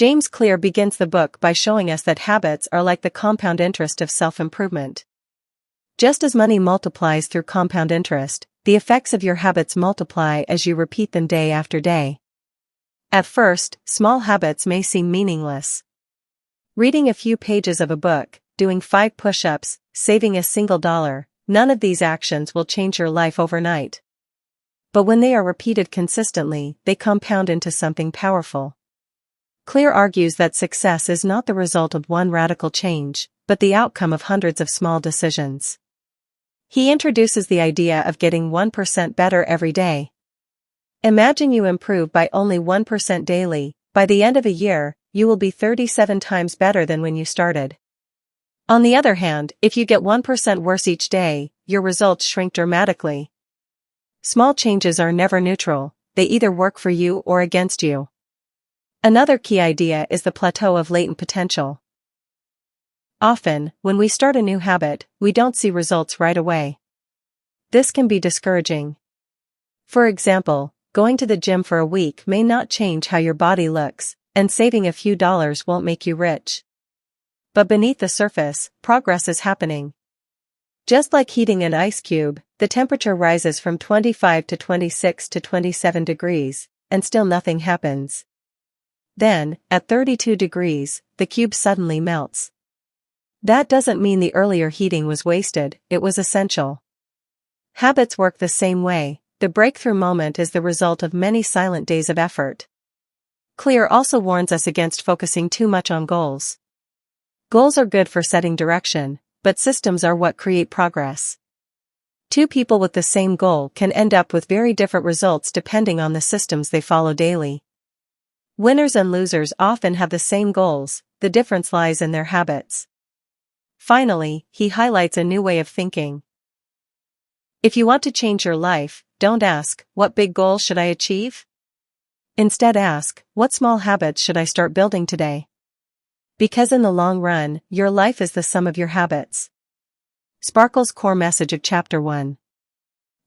James Clear begins the book by showing us that habits are like the compound interest of self-improvement. Just as money multiplies through compound interest, the effects of your habits multiply as you repeat them day after day. At first, small habits may seem meaningless. Reading a few pages of a book, doing 5 push-ups, saving a single dollar, none of these actions will change your life overnight. But when they are repeated consistently, they compound into something powerful. Clear argues that success is not the result of one radical change, but the outcome of hundreds of small decisions. He introduces the idea of getting 1% better every day. Imagine you improve by only 1% daily. By the end of a year, you will be 37 times better than when you started. On the other hand, if you get 1% worse each day, your results shrink dramatically. Small changes are never neutral, they either work for you or against you. Another key idea is the plateau of latent potential. Often, when we start a new habit, we don't see results right away. This can be discouraging. For example, going to the gym for a week may not change how your body looks, and saving a few dollars won't make you rich. But beneath the surface, progress is happening. Just like heating an ice cube, the temperature rises from 25 to 26 to 27 degrees, and still nothing happens. Then, at 32 degrees, the cube suddenly melts. That doesn't mean the earlier heating was wasted, it was essential. Habits work the same way. The breakthrough moment is the result of many silent days of effort. Clear also warns us against focusing too much on goals. Goals are good for setting direction, but systems are what create progress. Two people with the same goal can end up with very different results depending on the systems they follow daily. Winners and losers often have the same goals, the difference lies in their habits. Finally, he highlights a new way of thinking. If you want to change your life, don't ask, what big goal should I achieve? Instead ask, what small habits should I start building today? Because in the long run, your life is the sum of your habits. Sparkle's core message of Chapter 1.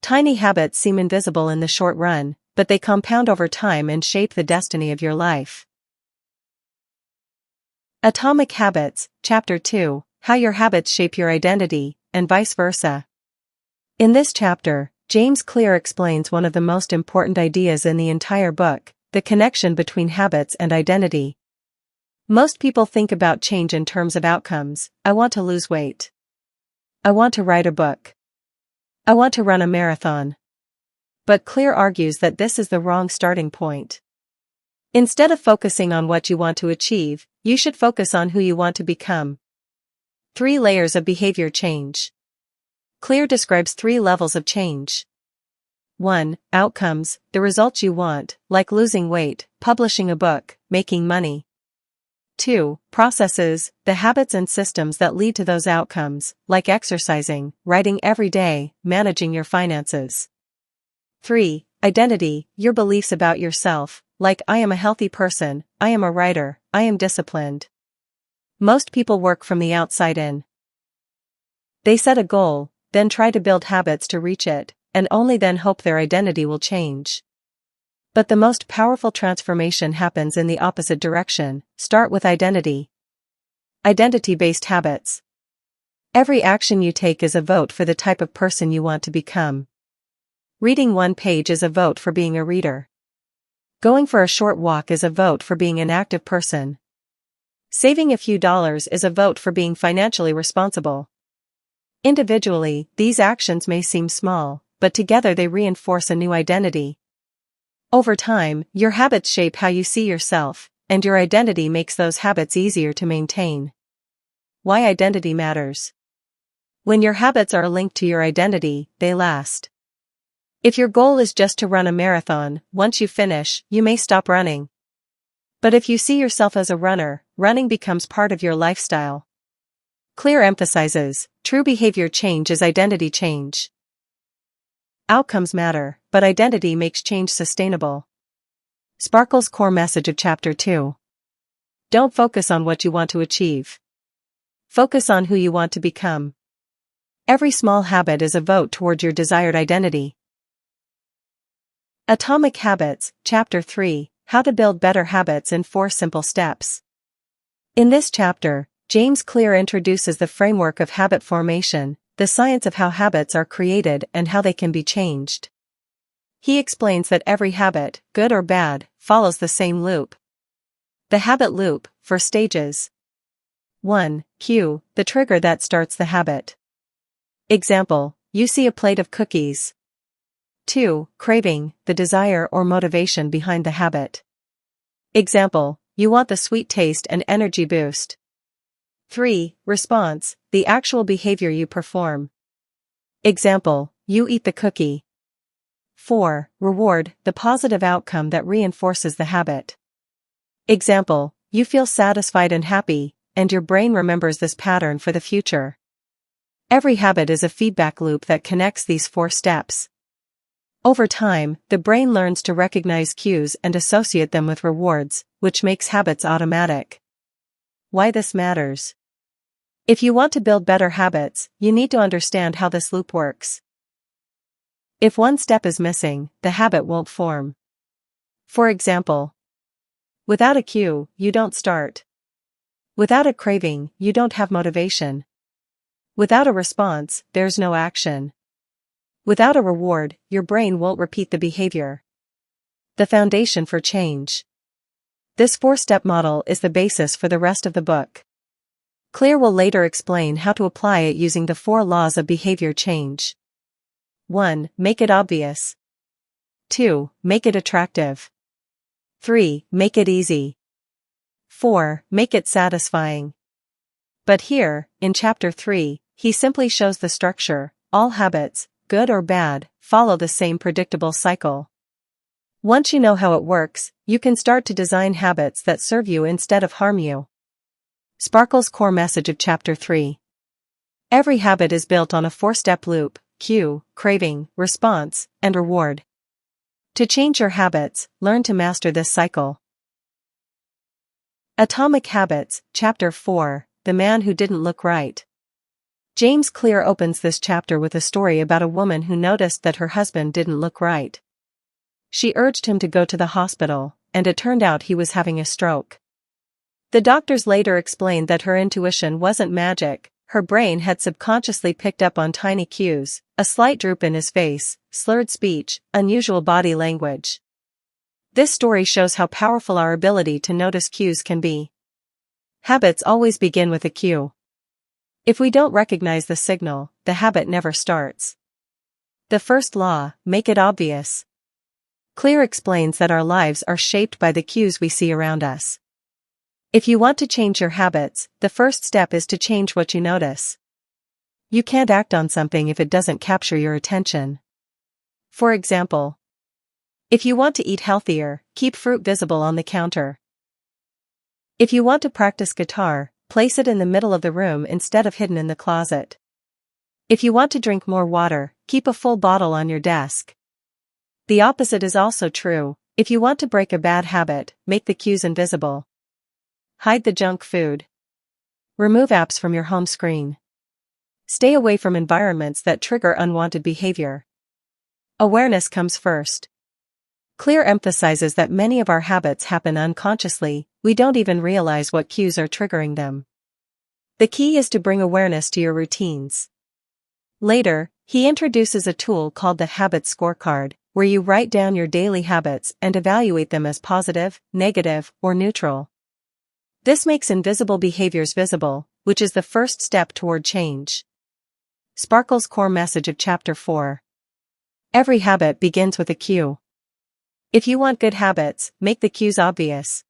Tiny habits seem invisible in the short run, but they compound over time and shape the destiny of your life. Atomic Habits, Chapter 2, How Your Habits Shape Your Identity, and Vice Versa. In this chapter, James Clear explains one of the most important ideas in the entire book, the connection between habits and identity. Most people think about change in terms of outcomes. I want to lose weight. I want to write a book. I want to run a marathon. But Clear argues that this is the wrong starting point. Instead of focusing on what you want to achieve, you should focus on who you want to become. 3 layers of behavior change. Clear describes 3 levels of change. 1. Outcomes, the results you want, like losing weight, publishing a book, making money. 2. Processes, the habits and systems that lead to those outcomes, like exercising, writing every day, managing your finances. 3. Identity, your beliefs about yourself, like I am a healthy person, I am a writer, I am disciplined. Most people work from the outside in. They set a goal, then try to build habits to reach it, and only then hope their identity will change. But the most powerful transformation happens in the opposite direction. Start with identity. Identity-based habits. Every action you take is a vote for the type of person you want to become. Reading 1 page is a vote for being a reader. Going for a short walk is a vote for being an active person. Saving a few dollars is a vote for being financially responsible. Individually, these actions may seem small, but together they reinforce a new identity. Over time, your habits shape how you see yourself, and your identity makes those habits easier to maintain. Why identity matters. When your habits are linked to your identity, they last. If your goal is just to run a marathon, once you finish, you may stop running. But if you see yourself as a runner, running becomes part of your lifestyle. Clear emphasizes, true behavior change is identity change. Outcomes matter, but identity makes change sustainable. Sparkle's core message of Chapter 2. Don't focus on what you want to achieve. Focus on who you want to become. Every small habit is a vote toward your desired identity. Atomic Habits, Chapter 3, How to Build Better Habits in 4 Simple Steps. In this chapter, James Clear introduces the framework of habit formation, the science of how habits are created and how they can be changed. He explains that every habit, good or bad, follows the same loop. The habit loop, 4 stages. 1. Cue, the trigger that starts the habit. Example, you see a plate of cookies. 2. Craving, the desire or motivation behind the habit. Example, you want the sweet taste and energy boost. 3. Response, the actual behavior you perform. Example, you eat the cookie. 4. Reward, the positive outcome that reinforces the habit. Example, you feel satisfied and happy, and your brain remembers this pattern for the future. Every habit is a feedback loop that connects these 4 steps. Over time, the brain learns to recognize cues and associate them with rewards, which makes habits automatic. Why this matters? If you want to build better habits, you need to understand how this loop works. If one step is missing, the habit won't form. For example, without a cue, you don't start. Without a craving, you don't have motivation. Without a response, there's no action. Without a reward, your brain won't repeat the behavior. The foundation for change. This 4-step model is the basis for the rest of the book. Clear will later explain how to apply it using the 4 laws of behavior change. 1. Make it obvious. 2. Make it attractive. 3. Make it easy. 4. Make it satisfying. But here, in Chapter 3, he simply shows the structure. All habits, good or bad, follow the same predictable cycle. Once you know how it works, you can start to design habits that serve you instead of harm you. Sparkle's core message of Chapter 3. Every habit is built on a 4-step loop: cue, craving, response, and reward. To change your habits, learn to master this cycle. Atomic Habits, Chapter 4, The Man Who Didn't Look Right. James Clear opens this chapter with a story about a woman who noticed that her husband didn't look right. She urged him to go to the hospital, and it turned out he was having a stroke. The doctors later explained that her intuition wasn't magic. Her brain had subconsciously picked up on tiny cues: a slight droop in his face, slurred speech, unusual body language. This story shows how powerful our ability to notice cues can be. Habits always begin with a cue. If we don't recognize the signal, the habit never starts. The first law: make it obvious. Clear explains that our lives are shaped by the cues we see around us. If you want to change your habits, the first step is to change what you notice. You can't act on something if it doesn't capture your attention. For example, if you want to eat healthier, keep fruit visible on the counter. If you want to practice guitar, place it in the middle of the room instead of hidden in the closet. If you want to drink more water, keep a full bottle on your desk. The opposite is also true. If you want to break a bad habit, make the cues invisible. Hide the junk food. Remove apps from your home screen. Stay away from environments that trigger unwanted behavior. Awareness comes first. Clear emphasizes that many of our habits happen unconsciously. We don't even realize what cues are triggering them. The key is to bring awareness to your routines. Later, he introduces a tool called the Habit Scorecard, where you write down your daily habits and evaluate them as positive, negative, or neutral. This makes invisible behaviors visible, which is the first step toward change. Sparkle's core message of Chapter 4. Every habit begins with a cue. If you want good habits, make the cues obvious.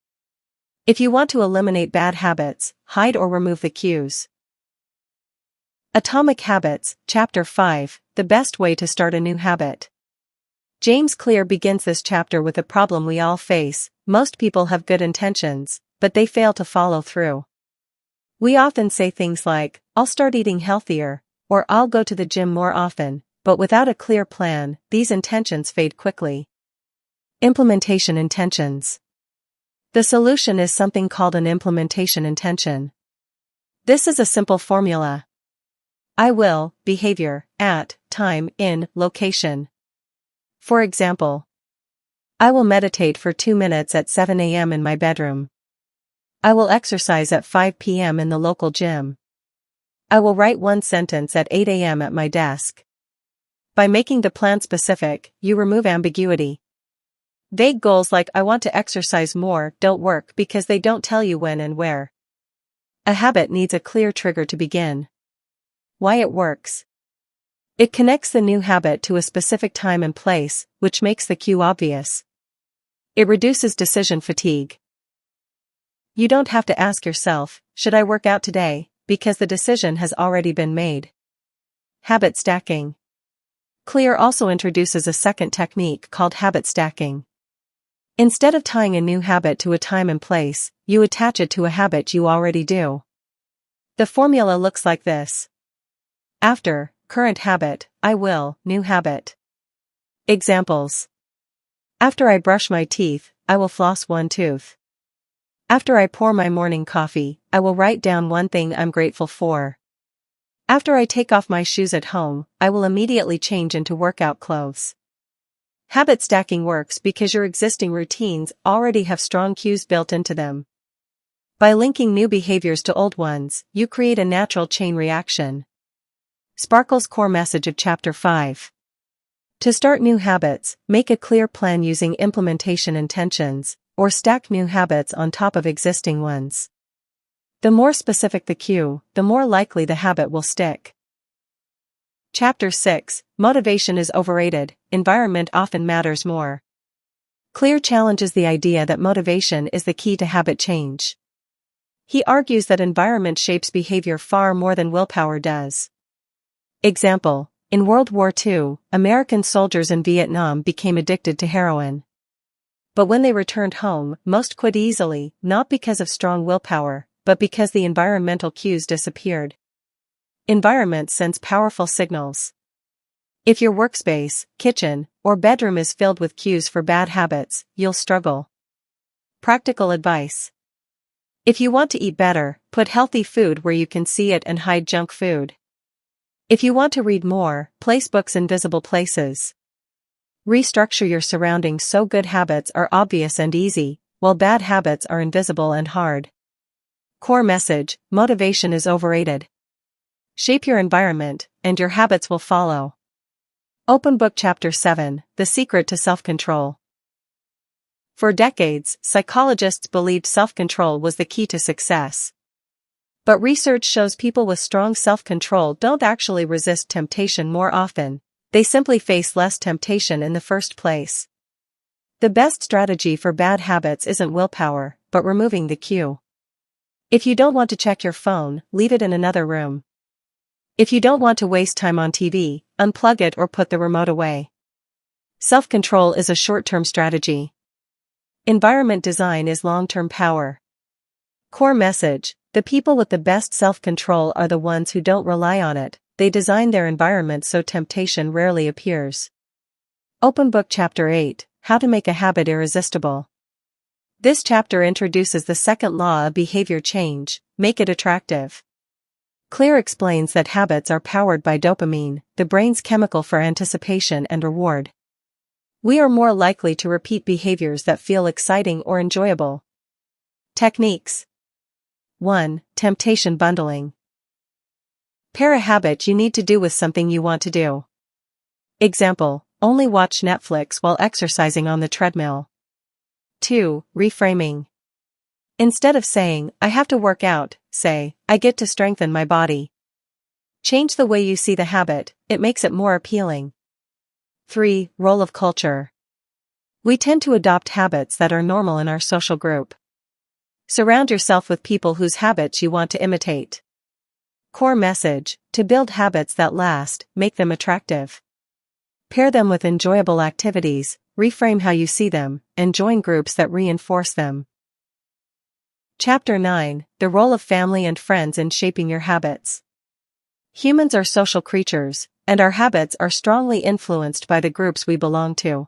If you want to eliminate bad habits, hide or remove the cues. Atomic Habits, Chapter 5, The Best Way to Start a New Habit. James Clear begins this chapter with a problem we all face. Most people have good intentions, but they fail to follow through. We often say things like, "I'll start eating healthier," or "I'll go to the gym more often," but without a clear plan, these intentions fade quickly. Implementation intentions. The solution is something called an implementation intention. This is a simple formula. I will, behavior, at, time, in, location. For example, I will meditate for 2 minutes at 7 a.m. in my bedroom. I will exercise at 5 p.m. in the local gym. I will write one sentence at 8 a.m. at my desk. By making the plan specific, you remove ambiguity. Vague goals like "I want to exercise more" don't work because they don't tell you when and where. A habit needs a clear trigger to begin. Why it works. It connects the new habit to a specific time and place, which makes the cue obvious. It reduces decision fatigue. You don't have to ask yourself, "Should I work out today?" because the decision has already been made. Habit stacking. Clear also introduces a second technique called habit stacking. Instead of tying a new habit to a time and place, you attach it to a habit you already do. The formula looks like this. After, current habit, I will, new habit. Examples. After I brush my teeth, I will floss one tooth. After I pour my morning coffee, I will write down one thing I'm grateful for. After I take off my shoes at home, I will immediately change into workout clothes. Habit stacking works because your existing routines already have strong cues built into them. By linking new behaviors to old ones, you create a natural chain reaction. Sparkle's core message of Chapter 5. To start new habits, make a clear plan using implementation intentions, or stack new habits on top of existing ones. The more specific the cue, the more likely the habit will stick. Chapter 6. Motivation is overrated, environment often matters more. Clear challenges the idea that motivation is the key to habit change. He argues that environment shapes behavior far more than willpower does. Example. In World War II, American soldiers in Vietnam became addicted to heroin. But when they returned home, most quit easily, not because of strong willpower, but because the environmental cues disappeared. Environment sends powerful signals. If your workspace, kitchen, or bedroom is filled with cues for bad habits, you'll struggle. Practical advice. If you want to eat better, put healthy food where you can see it and hide junk food. If you want to read more, place books in visible places. Restructure your surroundings so good habits are obvious and easy, while bad habits are invisible and hard. Core message: motivation is overrated. Shape your environment, and your habits will follow. Open Book Chapter 7. The Secret to Self-Control. For decades, psychologists believed self-control was the key to success. But research shows people with strong self-control don't actually resist temptation more often. They simply face less temptation in the first place. The best strategy for bad habits isn't willpower, but removing the cue. If you don't want to check your phone, leave it in another room. If you don't want to waste time on TV, unplug it or put the remote away. Self-control is a short-term strategy. Environment design is long-term power. Core message: the people with the best self-control are the ones who don't rely on it. They design their environment so temptation rarely appears. Open Book Chapter 8. How to Make a Habit Irresistible. This chapter introduces the second law of behavior change: make it attractive. Clear explains that habits are powered by dopamine, the brain's chemical for anticipation and reward. We are more likely to repeat behaviors that feel exciting or enjoyable. Techniques. 1. Temptation bundling. Pair a habit you need to do with something you want to do. Example: only watch Netflix while exercising on the treadmill. 2. Reframing. Instead of saying, "I have to work out," say, "I get to strengthen my body." Change the way you see the habit, it makes it more appealing. 3. Role of culture. We tend to adopt habits that are normal in our social group. Surround yourself with people whose habits you want to imitate. Core message: to build habits that last, make them attractive. Pair them with enjoyable activities, reframe how you see them, and join groups that reinforce them. Chapter 9. The Role of Family and Friends in Shaping Your Habits. Humans are social creatures, and our habits are strongly influenced by the groups we belong to.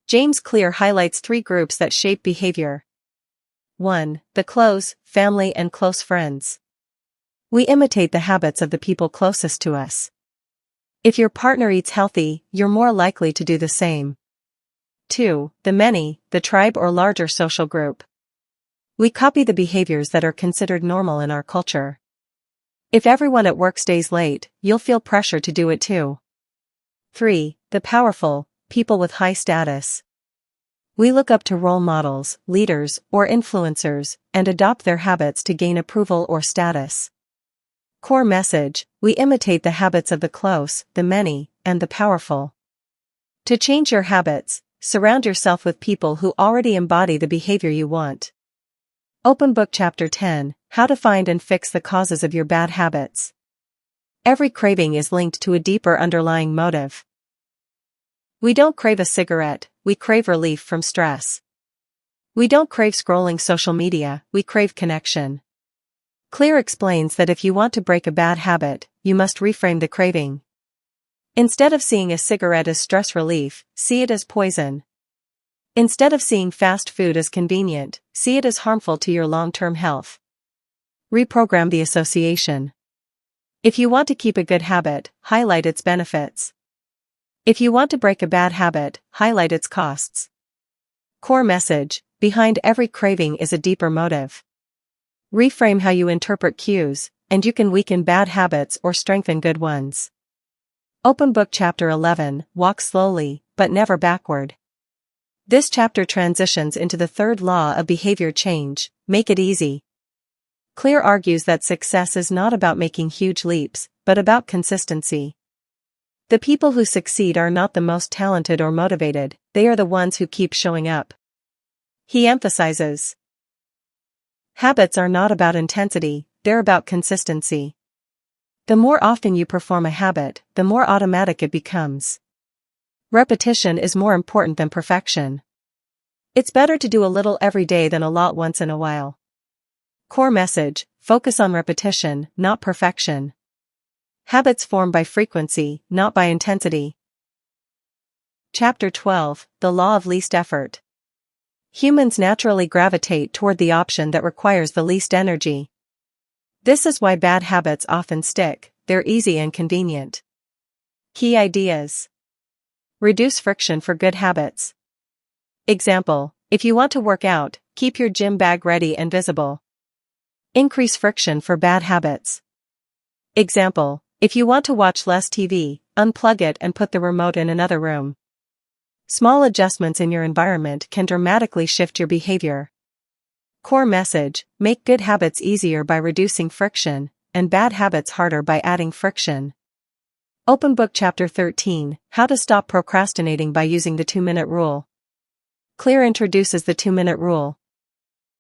James Clear highlights 3 groups that shape behavior. 1. The close, family and close friends. We imitate the habits of the people closest to us. If your partner eats healthy, you're more likely to do the same. 2. The many, the tribe or larger social group. We copy the behaviors that are considered normal in our culture. If everyone at work stays late, you'll feel pressure to do it too. 3. The powerful, people with high status. We look up to role models, leaders, or influencers, and adopt their habits to gain approval or status. Core message: we imitate the habits of the close, the many, and the powerful. To change your habits, surround yourself with people who already embody the behavior you want. Open Book Chapter 10: How to Find and Fix the Causes of Your Bad Habits. Every craving is linked to a deeper underlying motive. We don't crave a cigarette, we crave relief from stress. We don't crave scrolling social media, we crave connection. Clear explains that if you want to break a bad habit, you must reframe the craving. Instead of seeing a cigarette as stress relief, see it as poison. Instead of seeing fast food as convenient, see it as harmful to your long-term health. Reprogram the association. If you want to keep a good habit, highlight its benefits. If you want to break a bad habit, highlight its costs. Core message: behind every craving is a deeper motive. Reframe how you interpret cues, and you can weaken bad habits or strengthen good ones. Open Book Chapter 11: Walk slowly, but never backward. This chapter transitions into the third law of behavior change: make it easy. Clear argues that success is not about making huge leaps, but about consistency. The people who succeed are not the most talented or motivated, they are the ones who keep showing up. He emphasizes, habits are not about intensity, they're about consistency. The more often you perform a habit, the more automatic it becomes. Repetition is more important than perfection. It's better to do a little every day than a lot once in a while. Core message: focus on repetition, not perfection. Habits form by frequency, not by intensity. Chapter 12: The Law of Least Effort. Humans naturally gravitate toward the option that requires the least energy. This is why bad habits often stick, they're easy and convenient. Key ideas: reduce friction for good habits. Example: if you want to work out, keep your gym bag ready and visible. Increase friction for bad habits. Example: if you want to watch less TV, unplug it and put the remote in another room. Small adjustments in your environment can dramatically shift your behavior. Core message: make good habits easier by reducing friction, and bad habits harder by adding friction. Open Book Chapter 13: How to Stop Procrastinating by Using the 2-Minute Rule. Clear introduces the 2-minute rule.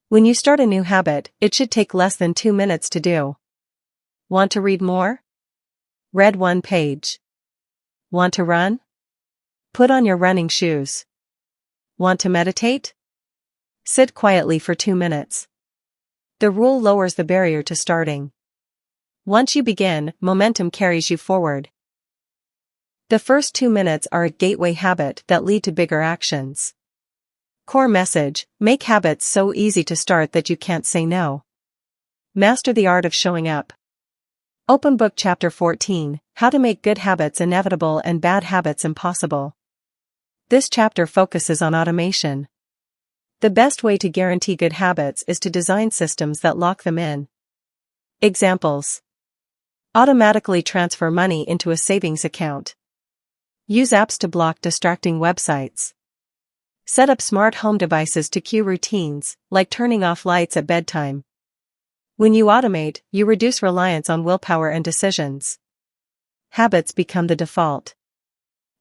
When you start a new habit, it should take less than 2 minutes to do. Want to read more? Read 1 page. Want to run? Put on your running shoes. Want to meditate? Sit quietly for 2 minutes. The rule lowers the barrier to starting. Once you begin, momentum carries you forward. The first 2 minutes are a gateway habit that lead to bigger actions. Core message: make habits so easy to start that you can't say no. Master the art of showing up. Open Book Chapter 14: How to Make Good Habits Inevitable and Bad Habits Impossible. This chapter focuses on automation. The best way to guarantee good habits is to design systems that lock them in. Examples: automatically transfer money into a savings account. Use apps to block distracting websites. Set up smart home devices to cue routines, like turning off lights at bedtime. When you automate, you reduce reliance on willpower and decisions. Habits become the default.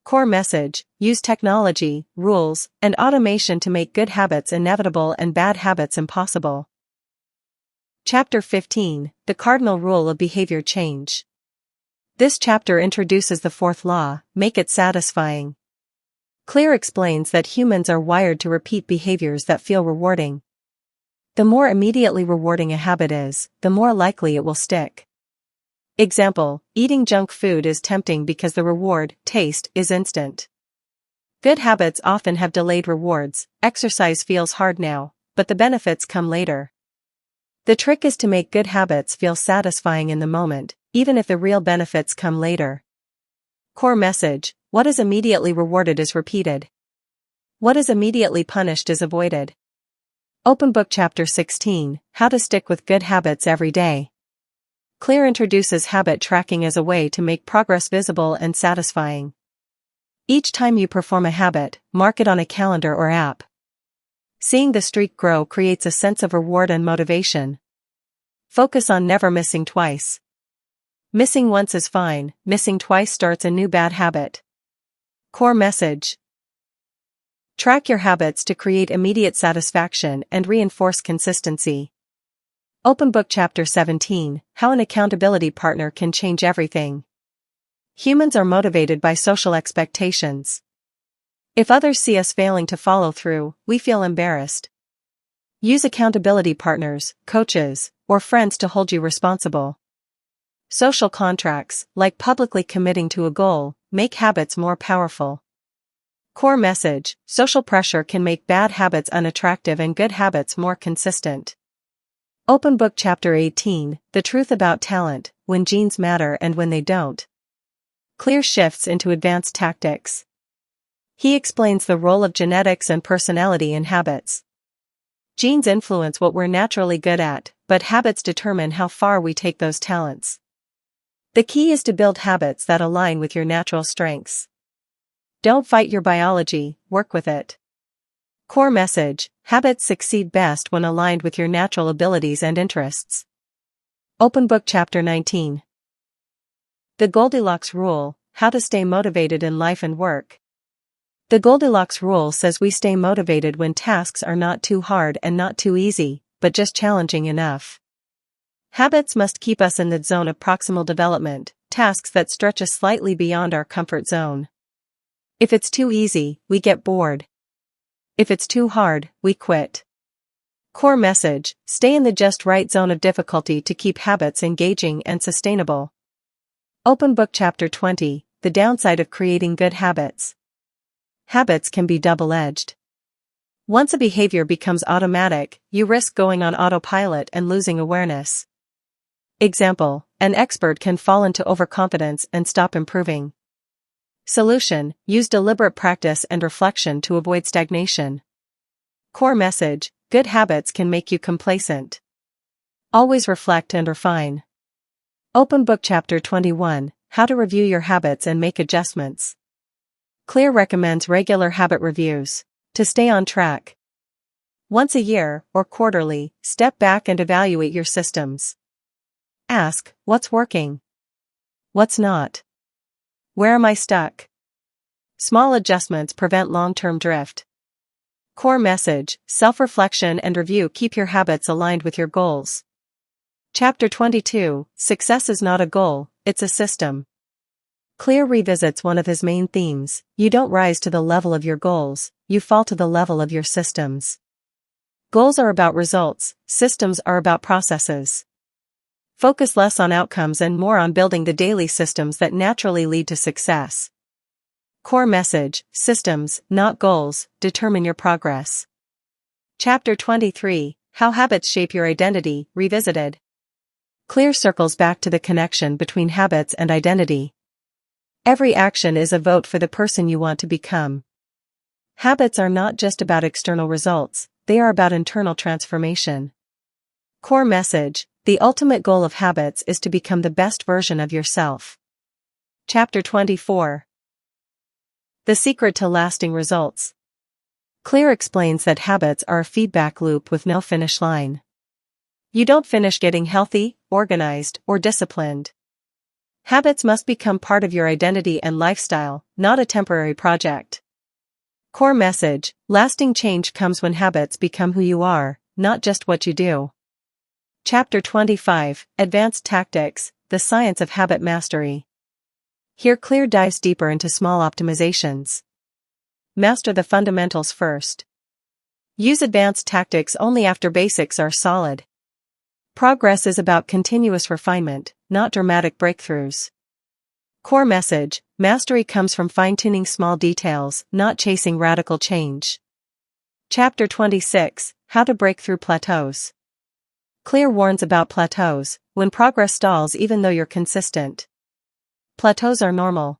Core message: use technology, rules, and automation to make good habits inevitable and bad habits impossible. Chapter 15: The Cardinal Rule of Behavior Change. This chapter introduces the fourth law: make it satisfying. Clear explains that humans are wired to repeat behaviors that feel rewarding. The more immediately rewarding a habit is, the more likely it will stick. Example: eating junk food is tempting because the reward, taste, is instant. Good habits often have delayed rewards. Exercise feels hard now, but the benefits come later. The trick is to make good habits feel satisfying in the moment, even if the real benefits come later. Core message: what is immediately rewarded is repeated. What is immediately punished is avoided. Open Book Chapter 16, How to Stick with Good Habits Every Day. Clear introduces habit tracking as a way to make progress visible and satisfying. Each time you perform a habit, mark it on a calendar or app. Seeing the streak grow creates a sense of reward and motivation. Focus on never missing twice. Missing once is fine, missing twice starts a new bad habit. Core message. Track your habits to create immediate satisfaction and reinforce consistency. Open Book Chapter 17, How an Accountability Partner Can Change Everything. Humans are motivated by social expectations. If others see us failing to follow through, we feel embarrassed. Use accountability partners, coaches, or friends to hold you responsible. Social contracts, like publicly committing to a goal, make habits more powerful. Core message: social pressure can make bad habits unattractive and good habits more consistent. Open Book Chapter 18, The Truth About Talent, When Genes Matter and When They Don't. Clear shifts into advanced tactics. He explains the role of genetics and personality in habits. Genes influence what we're naturally good at, but habits determine how far we take those talents. The key is to build habits that align with your natural strengths. Don't fight your biology, work with it. Core message: habits succeed best when aligned with your natural abilities and interests. Open Book Chapter 19. The Goldilocks Rule, How to Stay Motivated in Life and Work. The Goldilocks Rule says we stay motivated when tasks are not too hard and not too easy, but just challenging enough. Habits must keep us in the zone of proximal development, tasks that stretch us slightly beyond our comfort zone. If it's too easy, we get bored. If it's too hard, we quit. Core message: stay in the just right zone of difficulty to keep habits engaging and sustainable. Open Book Chapter 20, The Downside of Creating Good Habits. Habits can be double-edged. Once a behavior becomes automatic, you risk going on autopilot and losing awareness. Example: an expert can fall into overconfidence and stop improving. Solution: use deliberate practice and reflection to avoid stagnation. Core message: good habits can make you complacent. Always reflect and refine. Open Book Chapter 21, How to Review Your Habits and Make Adjustments. Clear recommends regular habit reviews to stay on track. Once a year, or quarterly, step back and evaluate your systems. Ask, what's working? What's not? Where am I stuck? Small adjustments prevent long-term drift. Core message: self-reflection and review keep your habits aligned with your goals. Chapter 22, Success is not a goal, it's a system. Clear revisits one of his main themes: you don't rise to the level of your goals, you fall to the level of your systems. Goals are about results, systems are about processes. Focus less on outcomes and more on building the daily systems that naturally lead to success. Core message: systems, not goals, determine your progress. Chapter 23, How Habits Shape Your Identity, Revisited. Clear circles back to the connection between habits and identity. Every action is a vote for the person you want to become. Habits are not just about external results, they are about internal transformation. Core message: the ultimate goal of habits is to become the best version of yourself. Chapter 24. The Secret to Lasting Results. Clear explains that habits are a feedback loop with no finish line. You don't finish getting healthy, organized, or disciplined. Habits must become part of your identity and lifestyle, not a temporary project. Core message: lasting change comes when habits become who you are, not just what you do. Chapter 25, Advanced Tactics, The Science of Habit Mastery. Here Clear dives deeper into small optimizations. Master the fundamentals first. Use advanced tactics only after basics are solid. Progress is about continuous refinement, not dramatic breakthroughs. Core message: mastery comes from fine-tuning small details, not chasing radical change. Chapter 26, How to Break Through Plateaus. Clear warns about plateaus, when progress stalls even though you're consistent. Plateaus are normal.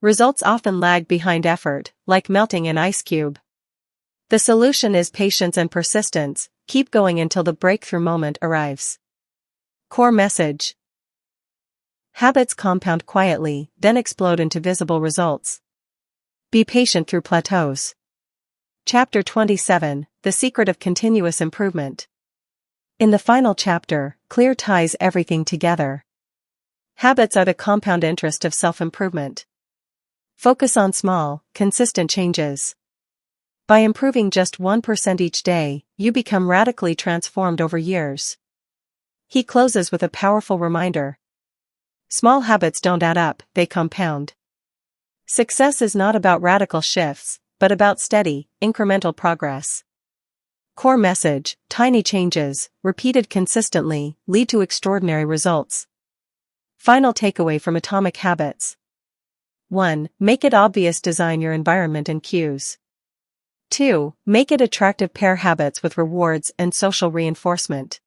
Results often lag behind effort, like melting an ice cube. The solution is patience and persistence. Keep going until the breakthrough moment arrives. Core message. Habits compound quietly, then explode into visible results. Be patient through plateaus. Chapter 27, The Secret of Continuous Improvement. In the final chapter, Clear ties everything together. Habits are the compound interest of self-improvement. Focus on small, consistent changes. By improving just 1% each day, you become radically transformed over years. He closes with a powerful reminder. Small habits don't add up, they compound. Success is not about radical shifts, but about steady, incremental progress. Core message: tiny changes, repeated consistently, lead to extraordinary results. Final takeaway from Atomic Habits. 1. Make it obvious. Design your environment and cues. 2. Make it attractive. Pair habits with rewards and social reinforcement.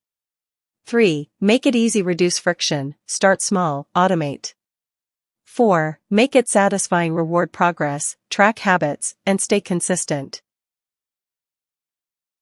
3. Make it easy. Reduce friction. Start small, automate. 4. Make it satisfying. Reward progress, track habits, and stay consistent.